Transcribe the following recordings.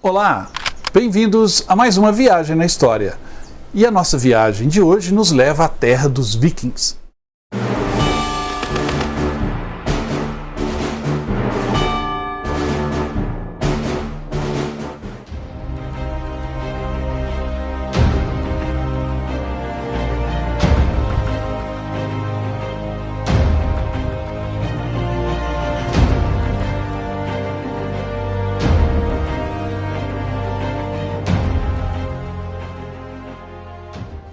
Olá, bem-vindos a mais uma viagem na história. E a nossa viagem de hoje nos leva à terra dos Vikings.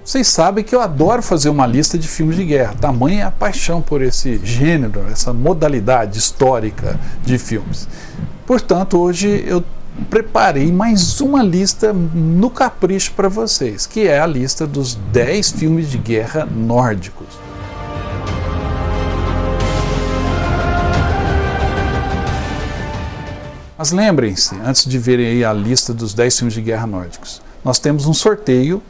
Vocês sabem que eu adoro fazer uma lista de filmes de guerra, tamanha é a paixão por esse gênero, essa modalidade histórica de filmes. Portanto, hoje eu preparei mais uma lista no capricho para vocês, que é a lista dos 10 filmes de guerra nórdicos. Mas lembrem-se, antes de verem aí a lista dos 10 filmes de guerra nórdicos, nós temos um sorteio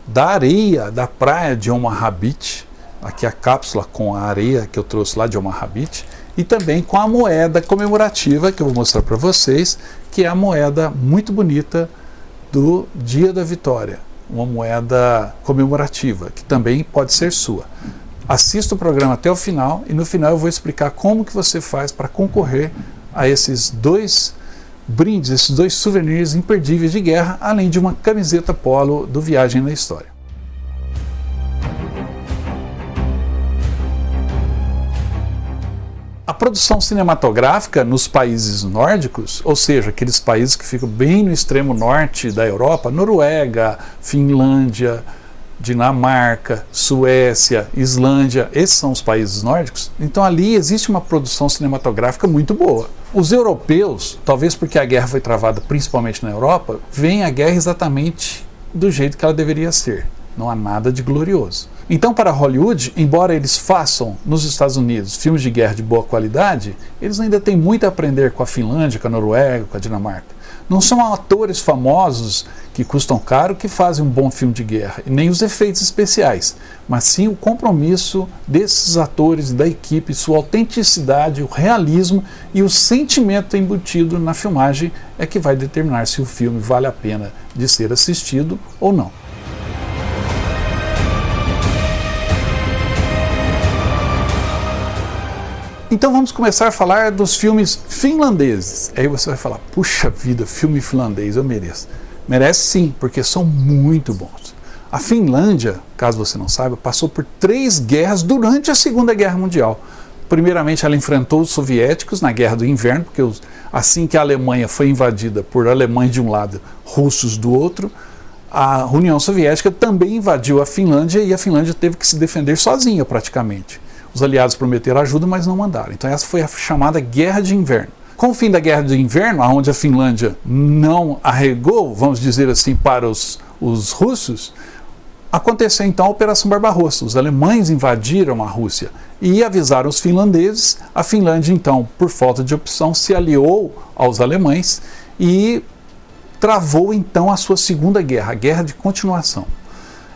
da areia da praia de Omaha Beach, aqui a cápsula com a areia que eu trouxe lá de Omaha Beach, e também com a moeda comemorativa que eu vou mostrar para vocês, que é a moeda muito bonita do Dia da Vitória, uma moeda comemorativa, que também pode ser sua. Assista o programa até o final e no final eu vou explicar como que você faz para concorrer a esses dois brindes, esses dois souvenirs imperdíveis de guerra, além de uma camiseta polo do Viagem na História. A produção cinematográfica nos países nórdicos, ou seja, aqueles países que ficam bem no extremo norte da Europa, Noruega, Finlândia, Dinamarca, Suécia, Islândia, esses são os países nórdicos, então ali existe uma produção cinematográfica muito boa. Os europeus, talvez porque a guerra foi travada principalmente na Europa, veem a guerra exatamente do jeito que ela deveria ser. Não há nada de glorioso. Então, para Hollywood, embora eles façam nos Estados Unidos filmes de guerra de boa qualidade, eles ainda têm muito a aprender com a Finlândia, com a Noruega, com a Dinamarca. Não são atores famosos que custam caro que fazem um bom filme de guerra, e nem os efeitos especiais, mas sim o compromisso desses atores e da equipe, sua autenticidade, o realismo e o sentimento embutido na filmagem é que vai determinar se o filme vale a pena de ser assistido ou não. Então vamos começar a falar dos filmes finlandeses. Aí você vai falar, puxa vida, filme finlandês, eu mereço. Merece sim, porque são muito bons. A Finlândia, caso você não saiba, passou por 3 guerras durante a Segunda Guerra Mundial. Primeiramente ela enfrentou os soviéticos na Guerra do Inverno, porque assim que a Alemanha foi invadida por alemães de um lado, russos do outro, a União Soviética também invadiu a Finlândia e a Finlândia teve que se defender sozinha praticamente. Os aliados prometeram ajuda, mas não mandaram. Então essa foi a chamada Guerra de Inverno. Com o fim da Guerra de Inverno, onde a Finlândia não arregou, vamos dizer assim, para os russos, aconteceu então a Operação Barbarossa. Os alemães invadiram a Rússia e avisaram os finlandeses. A Finlândia então, por falta de opção, se aliou aos alemães e travou então a sua Segunda Guerra, a Guerra de Continuação.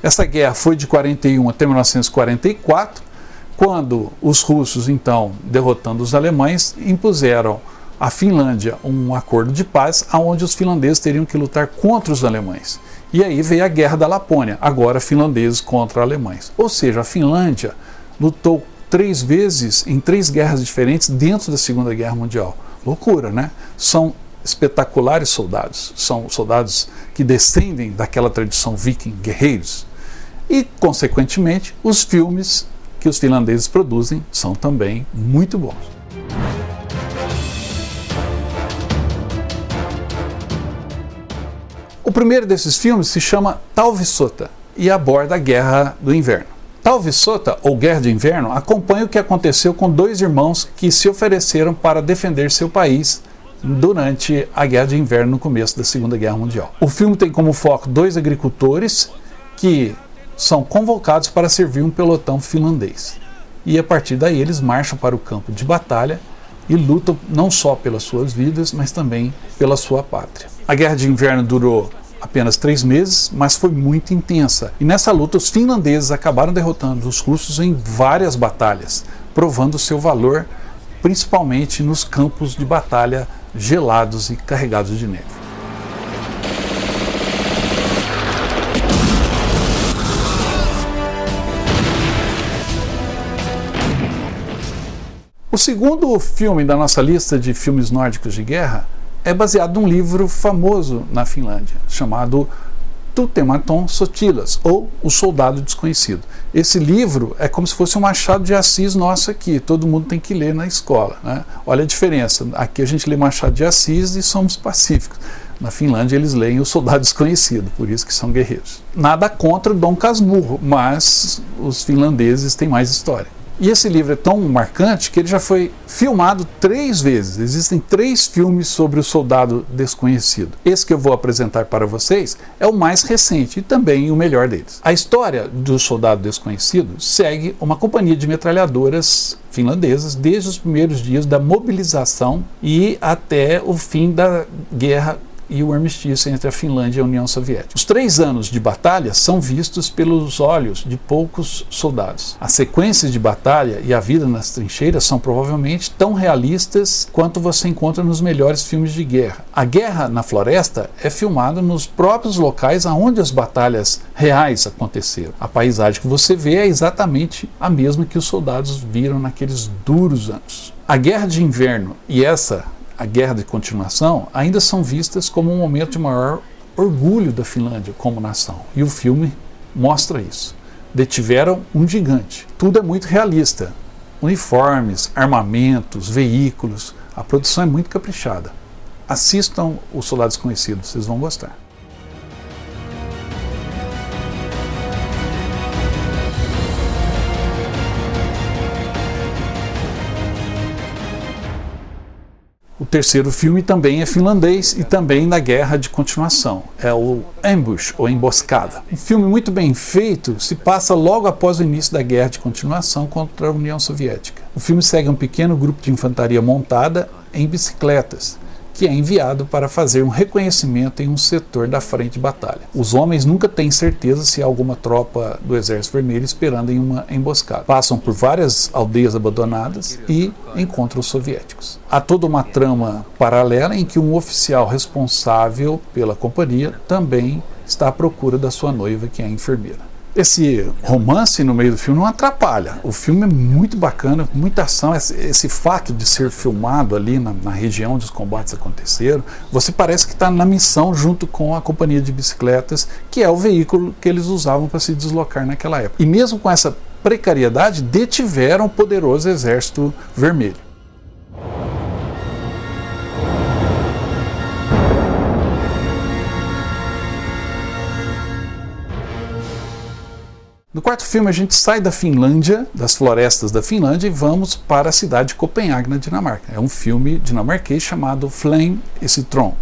Essa guerra foi de 41 até 1944, quando os russos, então, derrotando os alemães, impuseram à Finlândia um acordo de paz, onde os finlandeses teriam que lutar contra os alemães. E aí veio a Guerra da Lapônia, agora finlandeses contra alemães. Ou seja, a Finlândia lutou 3 vezes em 3 guerras diferentes dentro da Segunda Guerra Mundial. Loucura, né? São espetaculares soldados, são soldados que descendem daquela tradição viking, guerreiros. E, consequentemente, os filmes que os finlandeses produzem são também muito bons. O primeiro desses filmes se chama Talvisotta e aborda a Guerra do Inverno. Talvisotta, ou Guerra de Inverno, acompanha o que aconteceu com 2 irmãos que se ofereceram para defender seu país durante a Guerra de Inverno no começo da Segunda Guerra Mundial. O filme tem como foco 2 agricultores que são convocados para servir um pelotão finlandês. E a partir daí eles marcham para o campo de batalha e lutam não só pelas suas vidas, mas também pela sua pátria. A Guerra de Inverno durou apenas 3 meses, mas foi muito intensa. E nessa luta os finlandeses acabaram derrotando os russos em várias batalhas, provando seu valor, principalmente nos campos de batalha gelados e carregados de neve. O segundo filme da nossa lista de filmes nórdicos de guerra é baseado num livro famoso na Finlândia, chamado Tutematon Sotilas, ou O Soldado Desconhecido. Esse livro é como se fosse um Machado de Assis nosso aqui, todo mundo tem que ler na escola, né? Olha a diferença, aqui a gente lê Machado de Assis e somos pacíficos. Na Finlândia eles leem O Soldado Desconhecido, por isso que são guerreiros. Nada contra Dom Casmurro, mas os finlandeses têm mais história. E esse livro é tão marcante que ele já foi filmado 3 vezes. Existem 3 filmes sobre o Soldado Desconhecido. Esse que eu vou apresentar para vocês é o mais recente e também o melhor deles. A história do Soldado Desconhecido segue uma companhia de metralhadoras finlandesas desde os primeiros dias da mobilização e até o fim da guerra e o armistício entre a Finlândia e a União Soviética. Os 3 anos de batalha são vistos pelos olhos de poucos soldados. As sequências de batalha e a vida nas trincheiras são provavelmente tão realistas quanto você encontra nos melhores filmes de guerra. A guerra na floresta é filmada nos próprios locais onde as batalhas reais aconteceram. A paisagem que você vê é exatamente a mesma que os soldados viram naqueles duros anos. A Guerra de Inverno e a Guerra de Continuação ainda são vistas como um momento de maior orgulho da Finlândia como nação. E o filme mostra isso. Detiveram um gigante. Tudo é muito realista. Uniformes, armamentos, veículos. A produção é muito caprichada. Assistam O Soldado Desconhecido, vocês vão gostar. O terceiro filme também é finlandês e também da Guerra de Continuação. É o Ambush, ou Emboscada. Um filme muito bem feito, se passa logo após o início da Guerra de Continuação contra a União Soviética. O filme segue um pequeno grupo de infantaria montada em bicicletas, que é enviado para fazer um reconhecimento em um setor da frente de batalha. Os homens nunca têm certeza se há alguma tropa do Exército Vermelho esperando em uma emboscada. Passam por várias aldeias abandonadas e encontram os soviéticos. Há toda uma trama paralela em que um oficial responsável pela companhia também está à procura da sua noiva, que é a enfermeira. Esse romance no meio do filme não atrapalha. O filme é muito bacana, muita ação. Esse fato de ser filmado ali na região onde os combates aconteceram, você parece que está na missão junto com a companhia de bicicletas, que é o veículo que eles usavam para se deslocar naquela época. E mesmo com essa precariedade, detiveram o poderoso Exército Vermelho. No quarto filme a gente sai da Finlândia, das florestas da Finlândia, e vamos para a cidade de Copenhague, na Dinamarca. É um filme dinamarquês chamado Flame e Citron.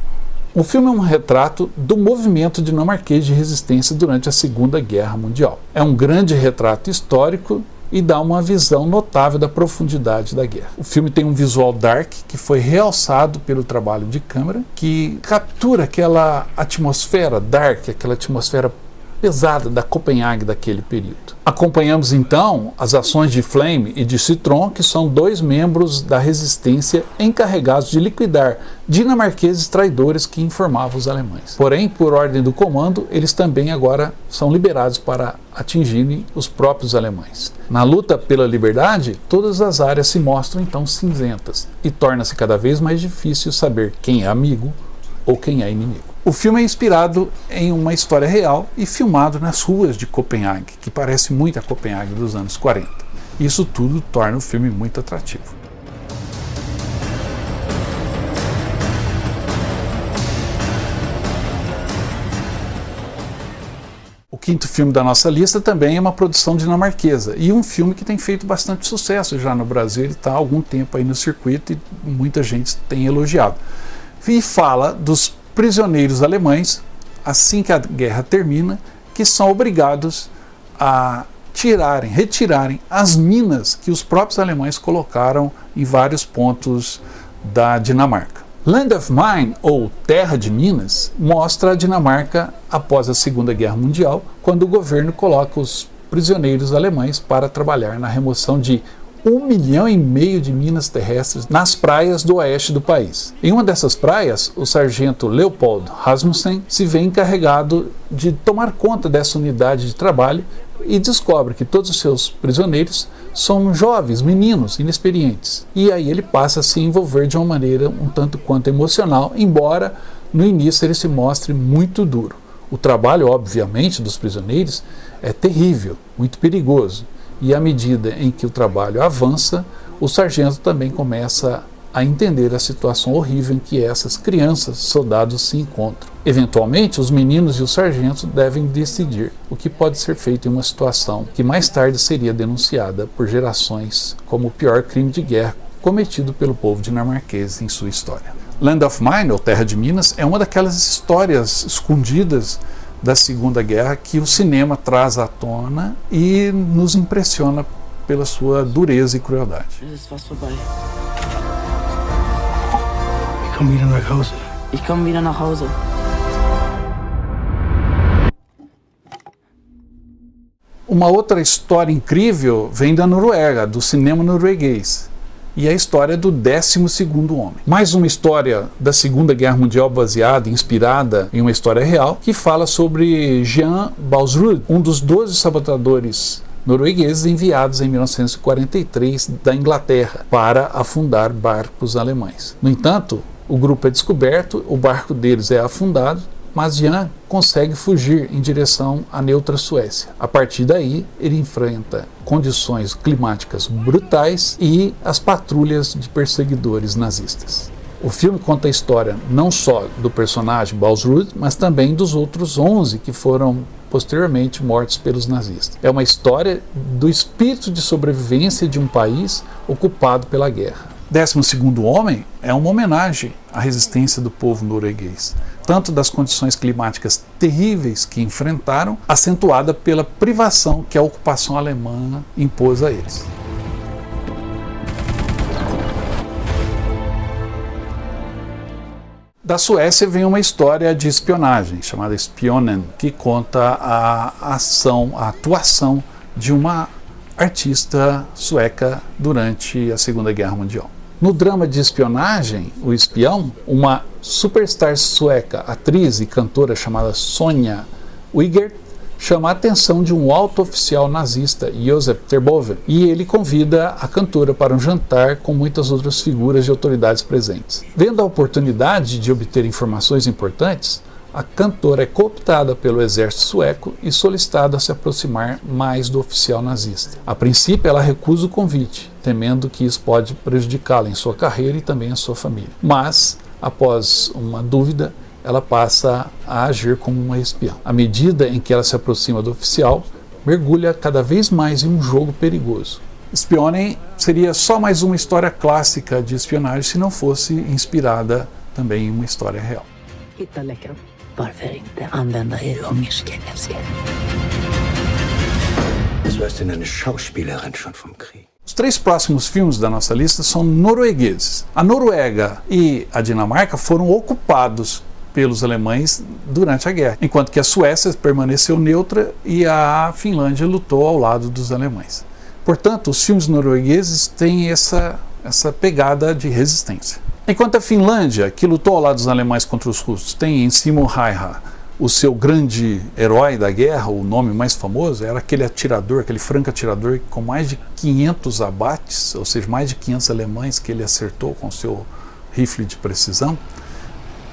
O filme é um retrato do movimento dinamarquês de resistência durante a Segunda Guerra Mundial. É um grande retrato histórico e dá uma visão notável da profundidade da guerra. O filme tem um visual dark que foi realçado pelo trabalho de câmera, que captura aquela atmosfera dark, aquela atmosfera pesada da Copenhague daquele período. Acompanhamos então as ações de Flame e de Citron, que são 2 membros da resistência encarregados de liquidar dinamarqueses traidores que informavam os alemães. Porém, por ordem do comando, eles também agora são liberados para atingirem os próprios alemães. Na luta pela liberdade, todas as áreas se mostram então cinzentas e torna-se cada vez mais difícil saber quem é amigo ou quem é inimigo. O filme é inspirado em uma história real e filmado nas ruas de Copenhague, que parece muito a Copenhague dos anos 40. Isso tudo torna o filme muito atrativo. O quinto filme da nossa lista também é uma produção dinamarquesa e um filme que tem feito bastante sucesso já no Brasil. Ele está há algum tempo aí no circuito e muita gente tem elogiado. E fala dos prisioneiros alemães, assim que a guerra termina, que são obrigados a retirarem as minas que os próprios alemães colocaram em vários pontos da Dinamarca. Land of Mine, ou Terra de Minas, mostra a Dinamarca após a Segunda Guerra Mundial, quando o governo coloca os prisioneiros alemães para trabalhar na remoção de 1,5 milhão de minas terrestres nas praias do oeste do país. Em uma dessas praias, o sargento Leopold Rasmussen se vê encarregado de tomar conta dessa unidade de trabalho e descobre que todos os seus prisioneiros são jovens, meninos, inexperientes. E aí ele passa a se envolver de uma maneira um tanto quanto emocional, embora no início ele se mostre muito duro. O trabalho, obviamente, dos prisioneiros é terrível, muito perigoso. E à medida em que o trabalho avança, o sargento também começa a entender a situação horrível em que essas crianças, soldados, se encontram. Eventualmente, os meninos e o sargento devem decidir o que pode ser feito em uma situação que mais tarde seria denunciada por gerações como o pior crime de guerra cometido pelo povo dinamarquês em sua história. Land of Mine, ou Terra de Minas, é uma daquelas histórias escondidas da Segunda Guerra que o cinema traz à tona e nos impressiona pela sua dureza e crueldade. Ich komme wieder nach Hause. Uma outra história incrível vem da Noruega, do cinema norueguês, e a história do 12º Homem. Mais uma história da Segunda Guerra Mundial baseada, inspirada em uma história real, que fala sobre Jan Balsrud, um dos 12 sabotadores noruegueses enviados em 1943 da Inglaterra para afundar barcos alemães. No entanto, o grupo é descoberto, o barco deles é afundado, mas Jan consegue fugir em direção à neutra Suécia. A partir daí, ele enfrenta condições climáticas brutais e as patrulhas de perseguidores nazistas. O filme conta a história não só do personagem Balsrud, mas também dos outros 11 que foram posteriormente mortos pelos nazistas. É uma história do espírito de sobrevivência de um país ocupado pela guerra. 12º Homem é uma homenagem à resistência do povo norueguês, tanto das condições climáticas terríveis que enfrentaram, acentuada pela privação que a ocupação alemã impôs a eles. Da Suécia vem uma história de espionagem, chamada Spionen, que conta a atuação de uma artista sueca durante a Segunda Guerra Mundial. No drama de espionagem, O Espião, uma superstar sueca, atriz e cantora chamada Sonja Wigert, chama a atenção de um alto oficial nazista, Josef Terboven, e ele convida a cantora para um jantar com muitas outras figuras de autoridades presentes. Vendo a oportunidade de obter informações importantes, a cantora é cooptada pelo exército sueco e solicitada a se aproximar mais do oficial nazista. A princípio, ela recusa o convite, temendo que isso pode prejudicá-la em sua carreira e também em sua família. Mas, após uma dúvida, ela passa a agir como uma espiã. À medida em que ela se aproxima do oficial, mergulha cada vez mais em um jogo perigoso. Spionen seria só mais uma história clássica de espionagem se não fosse inspirada também em uma história real. Varför inte använda er ungerske älskare? Was weiß denn eine Schauspielerin schon vom Krieg? Os 3 próximos filmes da nossa lista são noruegueses. A Noruega e a Dinamarca foram ocupados pelos alemães durante a guerra, enquanto que a Suécia permaneceu neutra e a Finlândia lutou ao lado dos alemães. Portanto, os filmes noruegueses têm essa pegada de resistência. Enquanto a Finlândia, que lutou ao lado dos alemães contra os russos, tem em Simo Häyhä o seu grande herói da guerra, o nome mais famoso, era aquele atirador, aquele franco atirador com mais de 500 abates, ou seja, mais de 500 alemães que ele acertou com seu rifle de precisão.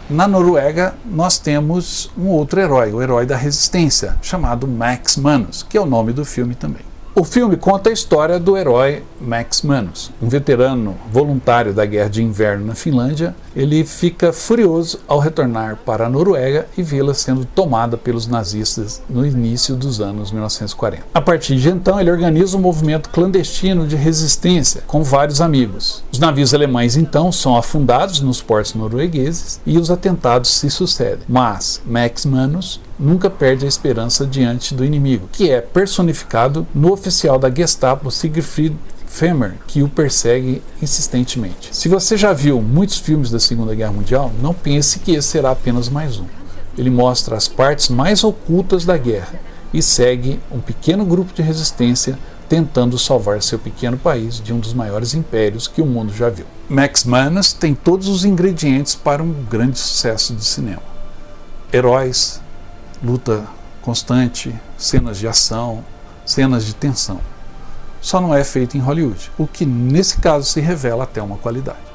Na Noruega, nós temos um outro herói, o herói da resistência, chamado Max Manus, que é o nome do filme também. O filme conta a história do herói Max Manus, um veterano voluntário da Guerra de Inverno na Finlândia. Ele fica furioso ao retornar para a Noruega e vê-la sendo tomada pelos nazistas no início dos anos 1940. A partir de então, ele organiza um movimento clandestino de resistência com vários amigos. Os navios alemães, então, são afundados nos portos noruegueses e os atentados se sucedem. Mas Max Manus nunca perde a esperança diante do inimigo, que é personificado no oficial da Gestapo Siegfried Fehmer, que o persegue insistentemente. Se você já viu muitos filmes da Segunda Guerra Mundial, não pense que esse será apenas mais um. Ele mostra as partes mais ocultas da guerra e segue um pequeno grupo de resistência tentando salvar seu pequeno país de um dos maiores impérios que o mundo já viu. Max Manus tem todos os ingredientes para um grande sucesso de cinema. Heróis, luta constante, cenas de ação, cenas de tensão. Só não é feito em Hollywood, o que nesse caso se revela até uma qualidade.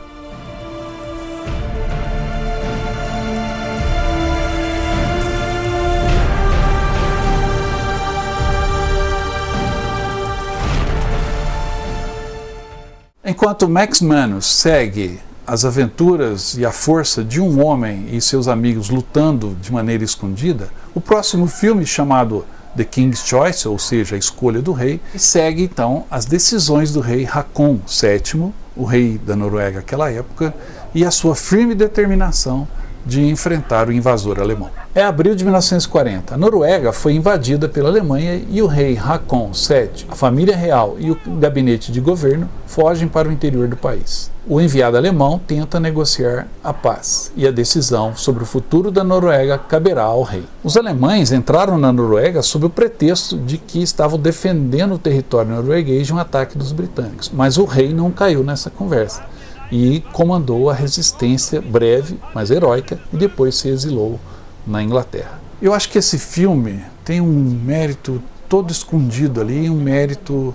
Enquanto Max Manus segue as aventuras e a força de um homem e seus amigos lutando de maneira escondida, o próximo filme, chamado The King's Choice, ou seja, a escolha do rei, segue então as decisões do rei Haakon VII, o rei da Noruega naquela época, e a sua firme determinação de enfrentar o invasor alemão. É abril de 1940. A Noruega foi invadida pela Alemanha e o rei Haakon VII, a família real e o gabinete de governo fogem para o interior do país. O enviado alemão tenta negociar a paz e a decisão sobre o futuro da Noruega caberá ao rei. Os alemães entraram na Noruega sob o pretexto de que estavam defendendo o território norueguês de um ataque dos britânicos, mas o rei não caiu nessa conversa e comandou a resistência breve, mas heróica, e depois se exilou na Inglaterra. Eu acho que esse filme tem um mérito todo escondido ali, um mérito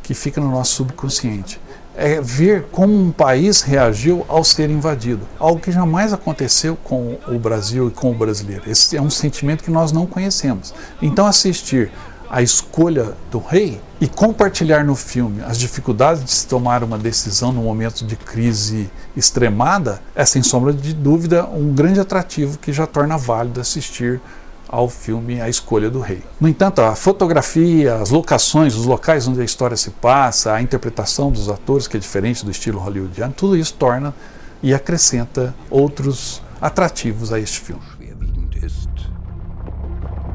que fica no nosso subconsciente. É ver como um país reagiu ao ser invadido, algo que jamais aconteceu com o Brasil e com o brasileiro. Esse é um sentimento que nós não conhecemos. Então assistir a escolha do rei e compartilhar no filme as dificuldades de se tomar uma decisão num momento de crise extremada é, sem sombra de dúvida, um grande atrativo que já torna válido assistir ao filme A Escolha do Rei. No entanto, a fotografia, as locações, os locais onde a história se passa, a interpretação dos atores, que é diferente do estilo hollywoodiano, tudo isso torna e acrescenta outros atrativos a este filme. Schwerwiegend ist,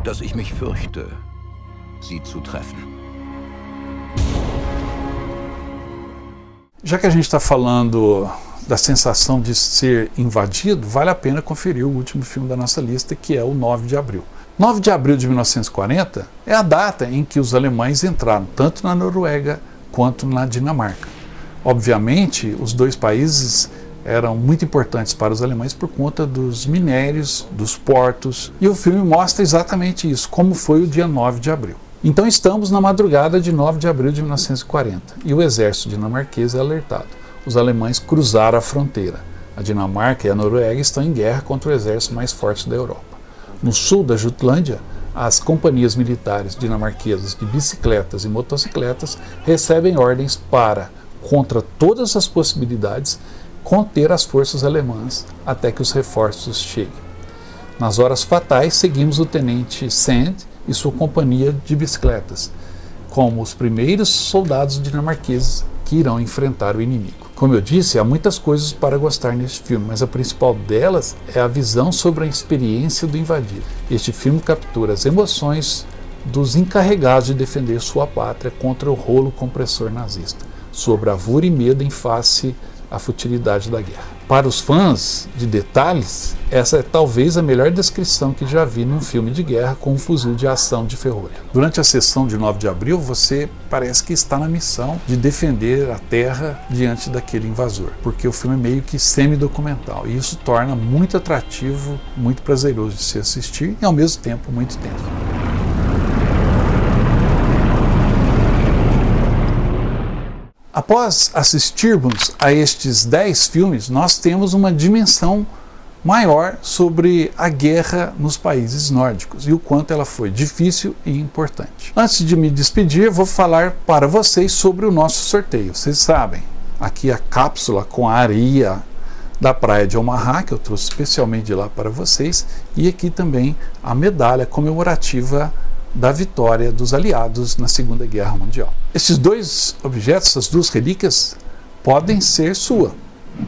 dass ich mich fürchte, Sie zu treffen. Já que a gente está falando da sensação de ser invadido, vale a pena conferir o último filme da nossa lista, que é o 9 de abril. 9 de abril de 1940 é a data em que os alemães entraram tanto na Noruega quanto na Dinamarca. Obviamente, os dois países eram muito importantes para os alemães por conta dos minérios, dos portos, e o filme mostra exatamente isso, como foi o dia 9 de abril. Então estamos na madrugada de 9 de abril de 1940 e o exército dinamarquês é alertado. Os alemães cruzaram a fronteira. A Dinamarca e a Noruega estão em guerra contra o exército mais forte da Europa. No sul da Jutlândia, as companhias militares dinamarquesas de bicicletas e motocicletas recebem ordens para, contra todas as possibilidades, conter as forças alemãs até que os reforços cheguem. Nas horas fatais, seguimos o tenente Sand e sua companhia de bicicletas, como os primeiros soldados dinamarqueses que irão enfrentar o inimigo. Como eu disse, há muitas coisas para gostar neste filme, mas a principal delas é a visão sobre a experiência do invadido. Este filme captura as emoções dos encarregados de defender sua pátria contra o rolo compressor nazista, sua bravura e medo em face à futilidade da guerra. Para os fãs de detalhes, essa é talvez a melhor descrição que já vi num filme de guerra com um fuzil de ação de ferrolho. Durante a sessão de 9 de abril, você parece que está na missão de defender a terra diante daquele invasor, porque o filme é meio que semi-documental, e isso torna muito atrativo, muito prazeroso de se assistir e ao mesmo tempo muito tenso. Após assistirmos a estes 10 filmes, nós temos uma dimensão maior sobre a guerra nos países nórdicos e o quanto ela foi difícil e importante. Antes de me despedir, vou falar para vocês sobre o nosso sorteio. Vocês sabem, aqui a cápsula com a areia da praia de Omaha, que eu trouxe especialmente de lá para vocês, e aqui também a medalha comemorativa da vitória dos aliados na Segunda Guerra Mundial. Esses dois objetos, essas duas relíquias, podem ser sua.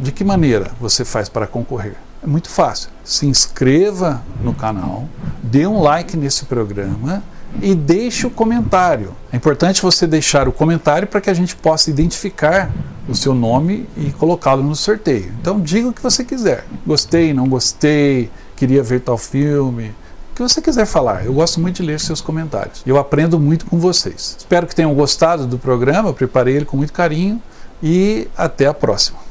De que maneira você faz para concorrer? É muito fácil. Se inscreva no canal, dê um like nesse programa e deixe o comentário. É importante você deixar o comentário para que a gente possa identificar o seu nome e colocá-lo no sorteio. Então diga o que você quiser. Gostei, não gostei, queria ver tal filme, que você quiser falar. Eu gosto muito de ler seus comentários. Eu aprendo muito com vocês. Espero que tenham gostado do programa, eu preparei ele com muito carinho e até a próxima.